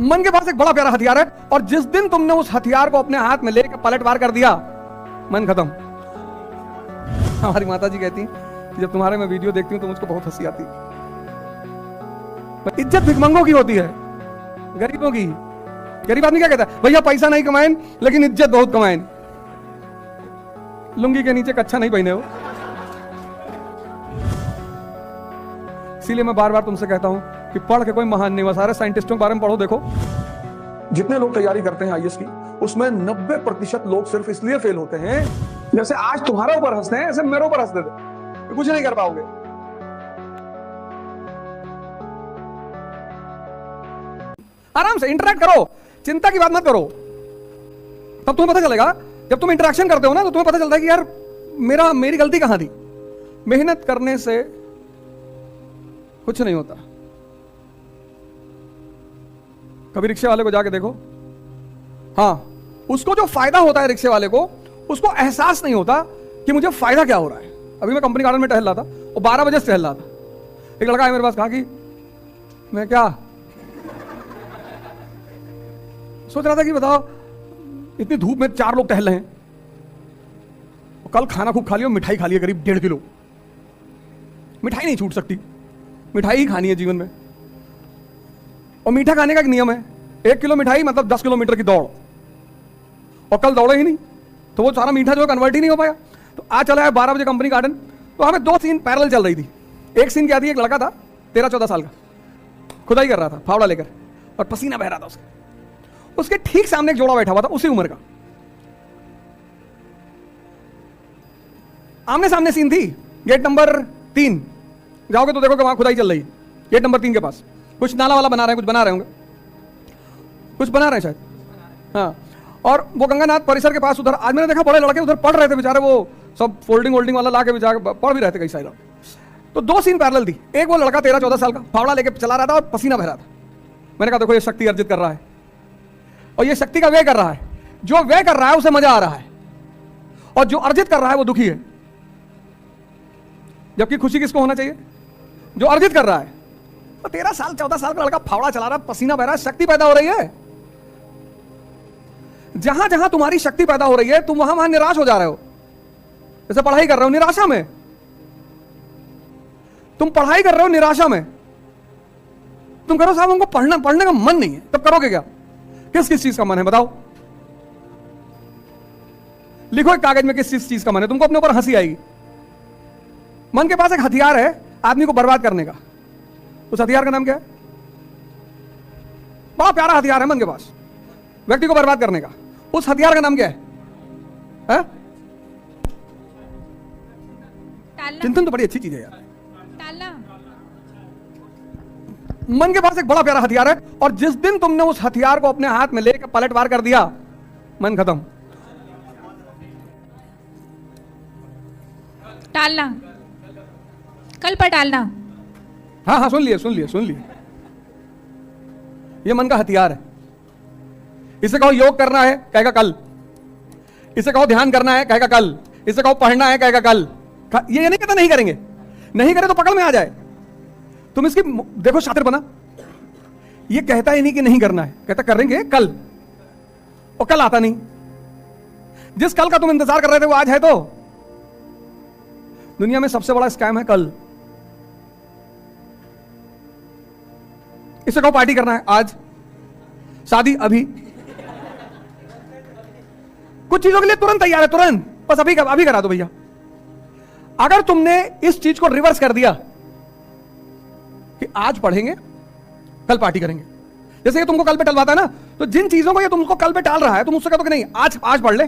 मन के पास एक बड़ा प्यारा हथियार है, और जिस दिन तुमने उस हथियार को अपने हाथ में लेकर पलटवार कर दिया, मन खत्म। हमारी माता जी कहती कि जब तुम्हारे मैं वीडियो देखती हूं तो मुझको बहुत हंसी आती है। इज्जत भिखमंगों की होती है, गरीबों की। गरीब आदमी क्या कहता है, भैया पैसा नहीं कमाएं लेकिन इज्जत बहुत कमाएं, लुंगी के नीचे कच्छा नहीं पहने हो। इसीलिए मैं बार बार तुमसे कहता हूं कि पढ़ के कोई महान नहीं हुआ। सारे साइंटिस्टों के बारे में पढ़ो, देखो जितने लोग तैयारी करते हैं आईएएस की, उसमें 90% लोग सिर्फ इसलिए फेल होते हैं, जैसे आज तुम्हारे ऊपर हंसते हैं ऐसे मेरे ऊपर हंसते थे, कुछ नहीं कर पाओगे। आराम से इंटरेक्ट करो, चिंता की बात मत करो। तब तुम्हें पता चलेगा, जब तुम इंटरेक्शन करते हो ना, तो तुम्हें पता चलता है कि यार मेरी गलती कहां थी। मेहनत करने से कुछ नहीं होता। कभी रिक्शे वाले को जाके देखो, हाँ, उसको जो फायदा होता है रिक्शे वाले को, उसको एहसास नहीं होता कि मुझे फायदा क्या हो रहा है। अभी मैं कंपनी गार्डन में टहल रहा था, और 12 बजे से टहल रहा था। एक लड़का है मेरे पास, कहा कि मैं क्या सोच रहा था कि बताओ इतनी धूप में 4 लोग टहल रहे हैं, और कल खाना खूब खा लिया, मिठाई खा लिया करीब 1.5 किलो। मिठाई नहीं छूट सकती, मिठाई ही खानी है जीवन में। और मीठा खाने का एक नियम है, 1 किलो मिठाई मतलब 10 किलोमीटर की दौड़, और कल दौड़े ही नहीं, तो वो सारा मीठा जो है कन्वर्ट ही नहीं हो पाया। तो आज चला है 12 बजे कंपनी गार्डन, तो हमें 2 सीन पैरेलल चल रही थी। एक सीन क्या थी, एक लड़का था 13-14 साल का, खुदाई कर रहा था फावड़ा लेकर, और पसीना बह रहा था उसके ठीक सामने एक जोड़ा बैठा हुआ था उसी उम्र का। आमने सामने सीन थी, गेट नंबर 3 जाओगे तो देखोगे वहां खुदाई चल रही है। गेट नंबर 3 के पास कुछ नाला वाला बना रहे हैं, कुछ बना रहे होंगे, कुछ बना रहे हैं शायद, हाँ। और वो गंगानाथ परिसर के पास उधर आज मैंने देखा बड़े लड़के उधर पढ़ रहे थे बेचारे, वो सब फोल्डिंग वोल्डिंग वाला ला के पढ़ भी रहे थे कई सारे लोग। तो 2 सीन पैरेलल थी। एक वो लड़का 13-14 साल का फावड़ा लेके चला रहा था और पसीना बह रहा था। मैंने कहा देखो ये शक्ति अर्जित कर रहा है, और ये शक्ति का व्यय कर रहा है। जो व्यय कर रहा है उसे मजा आ रहा है, और जो अर्जित कर रहा है वो दुखी है। जबकि खुशी किसको होना चाहिए, जो अर्जित कर रहा है। तो 13 साल 14 साल का लड़का फावड़ा चला रहा, पसीना बह रहा है, शक्ति पैदा हो रही है। जहां जहां तुम्हारी शक्ति पैदा हो रही है, तुम वहां वहां निराश हो जा रहे हो। जैसे पढ़ाई कर रहे हो निराशा में, तुम पढ़ाई कर रहे हो निराशा में, तुम करो साहब हमको पढ़ने का मन नहीं है, तब करोगे क्या? किस किस चीज का मन है बताओ, लिखो एक कागज में किस चीज का मन है। तुमको अपने ऊपर हंसी आएगी। मन के पास एक हथियार है आदमी को बर्बाद करने का। उस हथियार का नाम क्या है? बड़ा प्यारा हथियार है मन के पास, व्यक्ति को बर्बाद करने का। उस हथियार का नाम क्या है? चिंतन तो बड़ी अच्छी चीज है यार। मन के पास एक बड़ा प्यारा हथियार है, और जिस दिन तुमने उस हथियार को अपने हाथ में लेकर पलटवार कर दिया, मन खत्म। टालना, कल पर टालना। हाँ हाँ, सुन लिए। ये मन का हथियार है। इसे कहो योग करना है, कहेगा कल। इसे कहो ध्यान करना है, कहेगा कल। इसे कहो पढ़ना है, कहेगा कल। ये नहीं कहता नहीं करेंगे, नहीं करे तो पकड़ में आ जाए। तुम इसकी देखो शातिर बना, ये कहता ही नहीं कि नहीं करना है, कहता करेंगे कल, और कल आता नहीं। जिस कल का तुम इंतजार कर रहे थे वो आज है। तो दुनिया में सबसे बड़ा स्कैम है कल। इसे कहो पार्टी करना है, आज। शादी अभी। कुछ चीजों के लिए तुरंत तैयार है, तुरंत, बस अभी करा दो भैया। अगर तुमने इस चीज को रिवर्स कर दिया कि आज पढ़ेंगे कल पार्टी करेंगे, जैसे कि तुमको कल पे टलवाता है ना, तो जिन चीजों को ये तुमको कल पे टाल रहा है, तुम उससे कहते हो कि नहीं आज पढ़ ले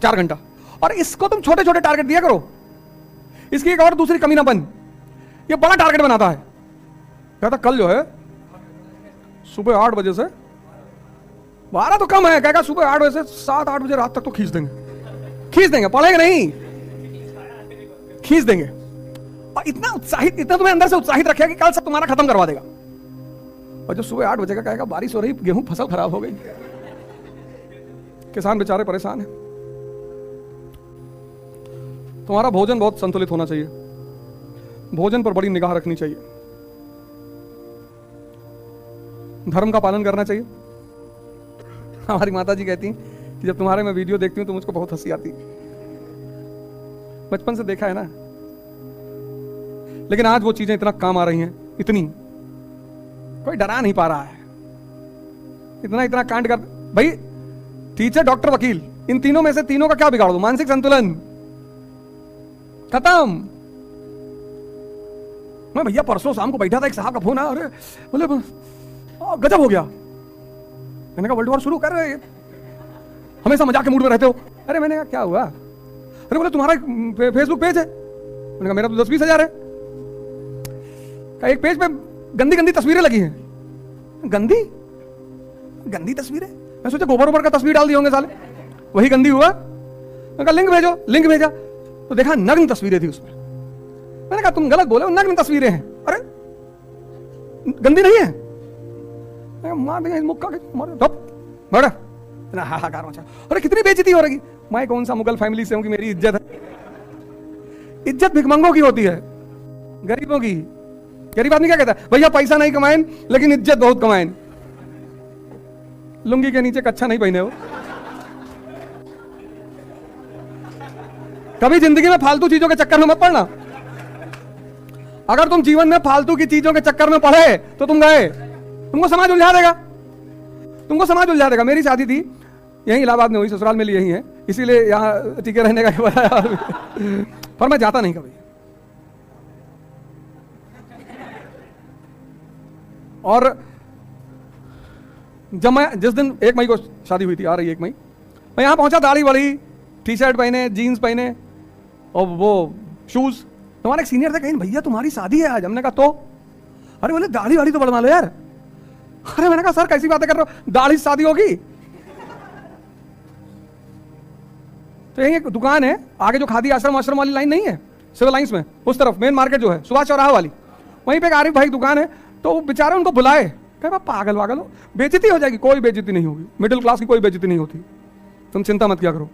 4 घंटा, और इसको तुम छोटे छोटे टारगेट दिया करो। इसकी एक और दूसरी कमी ना बन, ये बड़ा टारगेट बनाता है। कहता कल जो है सुबह 8 बजे से 12 तो कम है, कहेगा सुबह 8 बजे से 7-8 बजे रात तक तो खींच देंगे, पढ़ेंगे नहीं, खींच देंगे। और इतना तुम्हें अंदर से उत्साहित रखेगा कि कल सब तुम्हारा खत्म करवा देगा। और जब सुबह 8 बजे का कहेगा बारिश हो रही, गेहूं फसल खराब हो गई, किसान बेचारे परेशान है। तुम्हारा भोजन बहुत संतुलित होना चाहिए, भोजन पर बड़ी निगाह रखनी चाहिए। धर्म का पालन करना चाहिए। हमारी माता जी कहती कि जब तुम्हारे मैं वीडियो देखती हूं तो मुझको बहुत हंसी आती, बचपन से देखा है ना। लेकिन आज वो चीजें इतना काम आ रही हैं, इतनी कोई डरा नहीं पा रहा है। इतना कांड कर भाई, टीचर डॉक्टर वकील, इन तीनों में से तीनों का क्या बिगाड़ दो? मानसिक संतुलन खत्म। मैं भैया परसों शाम को बैठा था, एक साहब का फोन आया, अरे मतलब गजब हो गया। मैंने कहा वर्ल्ड वॉर शुरू कर रहे, हमेशा मजाक के मूड में रहते हो। अरे मैंने कहा क्या हुआ? अरे बोले तुम्हारा फेसबुक पेज है। मैंने कहा मेरा तो 10-20 हजार है। एक पेज पे गंदी गंदी तस्वीरें लगी हैं। गंदी तस्वीरें? मैं सोचा गोबर ओबर का तस्वीर डाल दिए होंगे साले, वही गंदी हुआ। मैंने कहा लिंक भेजो, लिंक भेजा तो देखा नग्न तस्वीरें थी उसमें। मैंने कहा तुम गलत बोले, नग्न तस्वीरें हैं। अरे गंदी नहीं है। मार देंगे मुक्का के, मार हाहाकार मचा। अरे कितनी बेइज्जती हो रही। मैं कौन सा मुगल फैमिली से हूं कि मेरी इज्जत है? इज्जत भिखमंगों की होती है, गरीबों की। गरीब आदमी क्या कहता है? भैया पैसा नहीं कमाएं लेकिन इज्जत बहुत कमाएं। लुंगी के नीचे कच्छा नहीं पहने हो। कभी जिंदगी में फालतू चीजों के चक्कर में मत पड़ना। अगर तुम जीवन में फालतू की चीजों के चक्कर में पड़े तो तुम गए, तुमको समाज उलझा देगा, तुमको समाज उलझा देगा। मेरी शादी थी यहीं इलाहाबाद में हुई, ससुराल में यही है, इसीलिए यहां टिके रहने का बताया। पर मैं जाता नहीं कभी। और जब मैं जिस दिन 1 मई को शादी हुई थी, आ रही 1 मई, मैं यहां पहुंचा, दाढ़ी बड़ी, टी शर्ट पहने, जीन्स पहने और वो शूज। तुम्हारे एक सीनियर थे, कहीं भैया तुम्हारी शादी है आज। हमने कहा तो? अरे बोले दाढ़ी वाड़ी तो बढ़वा लो यार। अरे मैंने कहा सर कैसी बातें कर रहे हो, दाढ़ी से शादी होगी? तो यही एक दुकान है आगे, जो खादी आश्रम वाली लाइन नहीं है, सिविल लाइंस में उस तरफ मेन मार्केट जो है सुभाष चौराहा वाली, वहीं पे एक आरिफ भाई दुकान है। तो बेचारे उनको बुलाए, कहे पागल वागल हो, बेइज्जती हो जाएगी। कोई बेइज्जती नहीं होगी, मिडिल क्लास की कोई बेइज्जती नहीं होती, तुम चिंता मत किया करो।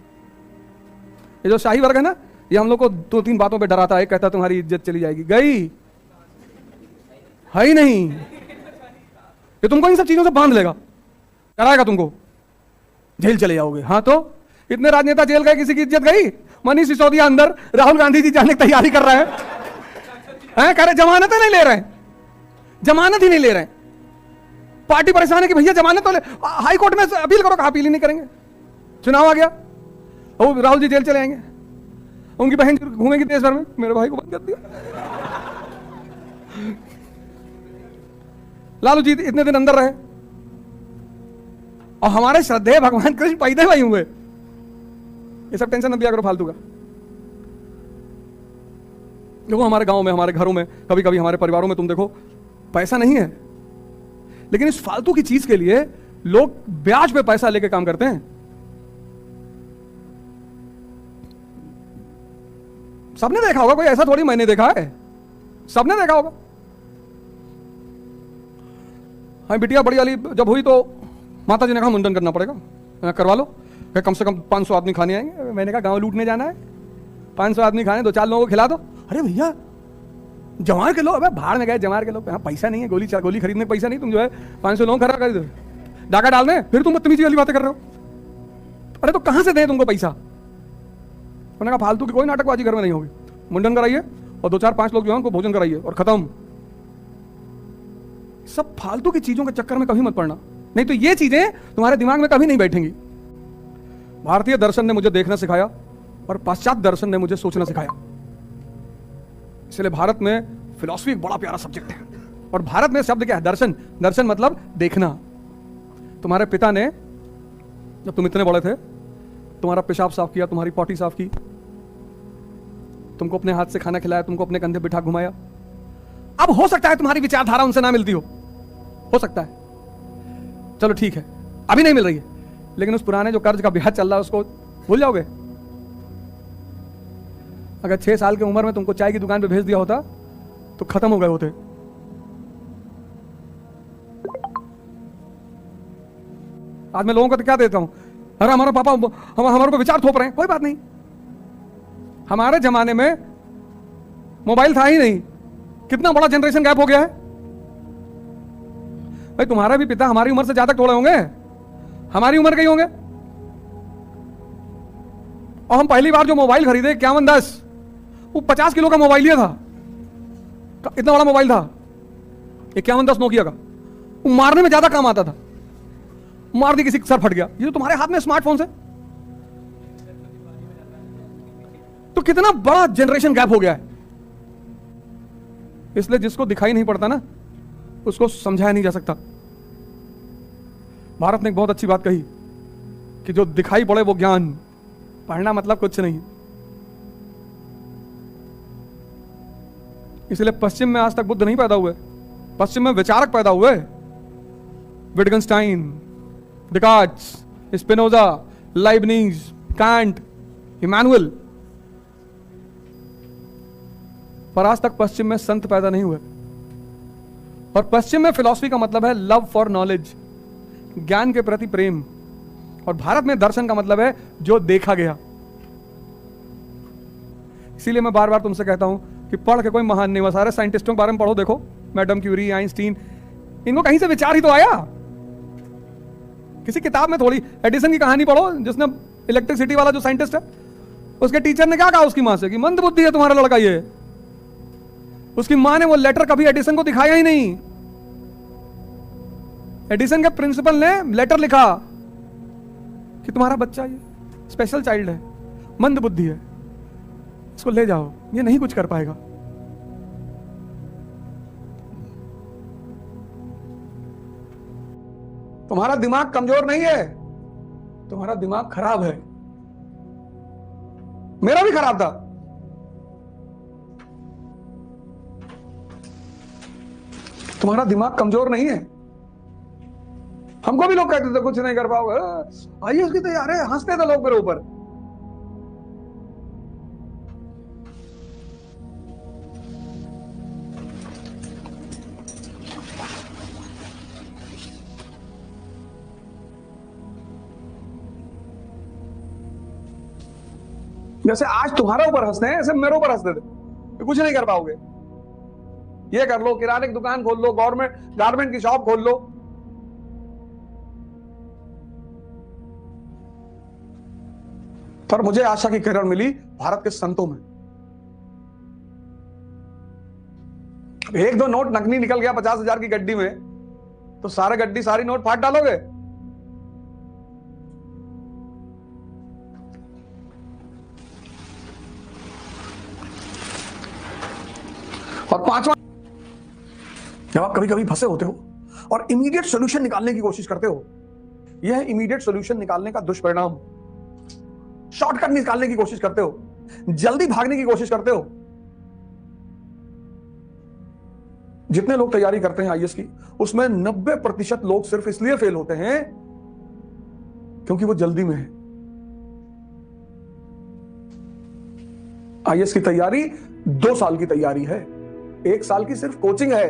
ये जो शाही वर्ग है ना, ये हम लोग को 2-3 बातों पे डराता है। कहता तुम्हारी इज्जत चली जाएगी, गई है ही नहीं। ये तुमको इन सब चीजों से बांध लेगा, डराएगा तुमको, जेल चले जाओगे। हाँ तो इतने राजनेता जेल गए, किसी की इज्जत गई? मनीष सिसोदिया अंदर, राहुल गांधी जी जाने की तैयारी कर रहे हैं, कह रहे जमानत नहीं ले रहे हैं, जमानत ही नहीं ले रहे हैं। पार्टी परेशान है कि भैया जमानत तो ले, हाई कोर्ट में अपील करो। कहा अपील ही नहीं करेंगे, चुनाव आ गया, और राहुल जी जेल चले जाएंगे, उनकी बहन घूमेगी देश भर में, मेरे भाई को बंद कर दिया। लालू जी इतने दिन अंदर रहे, और हमारे श्रद्धेय भगवान कृष्ण पैदे भाई हुए। ये सब टेंशन मत दिया करो फालतू का। देखो हमारे गांव में, हमारे घरों में, कभी कभी हमारे परिवारों में तुम देखो पैसा नहीं है, लेकिन इस फालतू की चीज के लिए लोग ब्याज पे पैसा लेके काम करते हैं। सबने देखा होगा, कोई ऐसा थोड़ी मैंने देखा है, सबने देखा होगा। हाँ बिटिया बड़ी वाली जब हुई तो माता जी ने कहा मुंडन करना पड़ेगा, करवा लो, कम से कम 500 आदमी खाने आएंगे। मैंने कहा गांव लूटने जाना है, 500 आदमी खाने, 2-4 लोगों को खिला दो। अरे भैया जमार के लो, अबे भाड़ में गए जमार के लो, यहाँ पैसा नहीं है, गोली खरीदने का पैसा नहीं, तुम जो है 500 लोग खड़ा कर दो, डाका डाल दें, फिर तुम बदतमीजी वाली बातें कर रहे हो। अरे तो कहां से दें तुमको पैसा? मैंने कहा फालतू की कोई नाटकबाजी घर में नहीं होगी, मुंडन कराइए और 2-4-5 लोग जो है उनको भोजन कराइए और खत्म। सब फालतू की चीजों के चक्कर में कभी मत पड़ना, नहीं तो ये चीजें तुम्हारे दिमाग में कभी नहीं बैठेंगी। भारतीय दर्शन ने मुझे देखना सिखाया और पाश्चात्य दर्शन ने मुझे सोचना सिखाया। इसलिए भारत में फिलॉसफी एक बड़ा प्यारा सब्जेक्ट है। और भारत में शब्द क्या है? दर्शन। दर्शन मतलब देखना। तुम्हारे पिता ने जब तुम इतने बड़े थे, तुम्हारा पेशाब साफ किया, तुम्हारी पॉटी साफ की, तुमको अपने हाथ से खाना खिलाया, तुमको अपने कंधे बिठा घुमाया। अब हो सकता है तुम्हारी विचारधारा उनसे ना मिलती हो सकता है, चलो ठीक है, अभी नहीं मिल रही है, लेकिन उस पुराने जो कर्ज का ब्याज चल रहा है उसको भूल जाओगे? अगर 6 साल की उम्र में तुमको चाय की दुकान पे भेज दिया होता तो खत्म हो गए होते। आज मैं लोगों को तो क्या देता हूं, अरे हमारा पापा हमारे को विचार थोप रहे हैं। कोई बात नहीं, हमारे जमाने में मोबाइल था ही नहीं, कितना बड़ा जनरेशन गैप हो गया है। भाई तुम्हारा भी पिता हमारी उम्र से ज्यादा थोड़े होंगे, हमारी उम्र के ही होंगे। और हम पहली बार जो मोबाइल खरीदे 5110, वो 50 किलो का मोबाइल लिया था, इतना बड़ा मोबाइल था 5110 नोकिया का। वो मारने में ज्यादा काम आता था, मार दी किसी का सर फट गया। ये तो तुम्हारे हाथ में स्मार्टफोन से, तो कितना बड़ा जनरेशन गैप हो गया है। इसलिए जिसको दिखाई नहीं पड़ता ना, उसको समझाया नहीं जा सकता। भारत ने एक बहुत अच्छी बात कही कि जो दिखाई पड़े वो ज्ञान, पढ़ना मतलब कुछ नहीं। इसलिए पश्चिम में आज तक बुद्ध नहीं पैदा हुए, पश्चिम में विचारक पैदा हुए। विटगेन्स्टाइन, डिकार्ट्स, स्पिनोजा, लाइबनीज, कांट, इमैनुअल। पर आज तक पश्चिम में संत पैदा नहीं हुए। और पश्चिम में फिलॉसफी का मतलब है लव फॉर नॉलेज, ज्ञान के प्रति प्रेम। और भारत में दर्शन का मतलब है जो देखा गया। इसीलिए मैं बार बार तुमसे कहता हूं कि पढ़ के कोई महान नहीं हुआ। सारे साइंटिस्टों के बारे में पढ़ो, देखो मैडम क्यूरी, आइंस्टीन, इनको कहीं से विचार ही तो आया, किसी किताब में थोड़ी। एडिसन की कहानी पढ़ो, जिसने इलेक्ट्रिसिटी वाला जो साइंटिस्ट है, उसके टीचर ने क्या कहा उसकी मां से कि मंद बुद्धि है तुम्हारा लड़का ये। उसकी मां ने वो लेटर कभी एडिसन को दिखाया ही नहीं। एडिसन के प्रिंसिपल ने लेटर लिखा कि तुम्हारा बच्चा ये स्पेशल चाइल्ड है, मंद बुद्धि है, इसको ले जाओ, ये नहीं कुछ कर पाएगा। तुम्हारा दिमाग कमजोर नहीं है, तुम्हारा दिमाग खराब है। मेरा भी खराब था। तुम्हारा दिमाग कमजोर नहीं है। हमको भी लोग कहते थे कुछ नहीं कर पाओगे, आईएएस की तैयारी है, हंसते थे लोग मेरे ऊपर। जैसे आज तुम्हारे ऊपर हंसते हैं, ऐसे मेरे ऊपर हंसते थे कि कुछ नहीं कर पाओगे। ये कर लो, किराने की दुकान खोल लो, गारमेंट की शॉप खोल लो। पर मुझे आशा की किरण मिली भारत के संतों में। एक दो नोट नकली निकल गया 50,000 की गड्डी में, तो सारी नोट फाड़ डालोगे? और पांचवा, जब आप कभी कभी फंसे होते हो और इमीडिएट सॉल्यूशन निकालने की कोशिश करते हो, यह इमीडिएट सॉल्यूशन निकालने का दुष्परिणाम, शॉर्टकट निकालने की कोशिश करते हो, जल्दी भागने की कोशिश करते हो। जितने लोग तैयारी करते हैं आईएएस की, उसमें 90% लोग सिर्फ इसलिए फेल होते हैं क्योंकि वो जल्दी में है। आईएएस की तैयारी 2 साल की तैयारी है, 1 साल की सिर्फ कोचिंग है।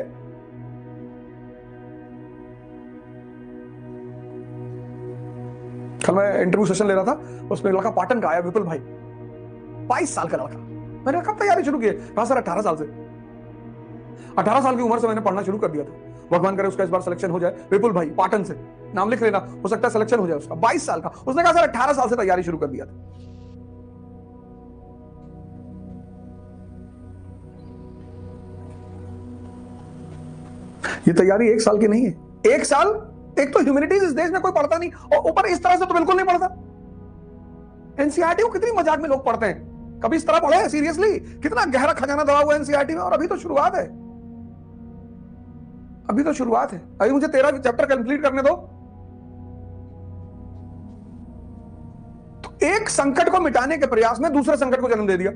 कल मैं इंटरव्यू सेशन ले रहा था, उसमें लड़का पाटन का आया, विपुल भाई, 22 साल का लड़का। मैंने कब तैयारी शुरू की? कहा सर 18 साल से। 18 साल की उम्र से मैंने पढ़ना शुरू कर दिया था। भगवान करे उसका इस बार सिलेक्शन हो जाए। विपुल भाई पाटन से, नाम लिख लेना, हो सकता है सिलेक्शन हो जाए उसका। 22 साल का। उसने कहा सर 18 साल से तैयारी शुरू कर दिया था। ये तैयारी 1 साल की नहीं है। 1 साल, एक तो ह्यूमैनिटीज इस देश में कोई पढ़ता नहीं, और ऊपर इस तरह से तो बिल्कुल नहीं पढ़ता। एनसीईआरटी को कितनी मजाक में लोग पढ़ते हैं, कभी इस तरह पढ़े हैं सीरियसली? कितना गहरा खजाना दबा हुआ है एनसीईआरटी में, और अभी तो शुरुआत है। अभी तो शुरुआत है। अभी मुझे 13 चैप्टर कंप्लीट करने दो। तो एक संकट को मिटाने के प्रयास में दूसरे संकट को जन्म दे दिया।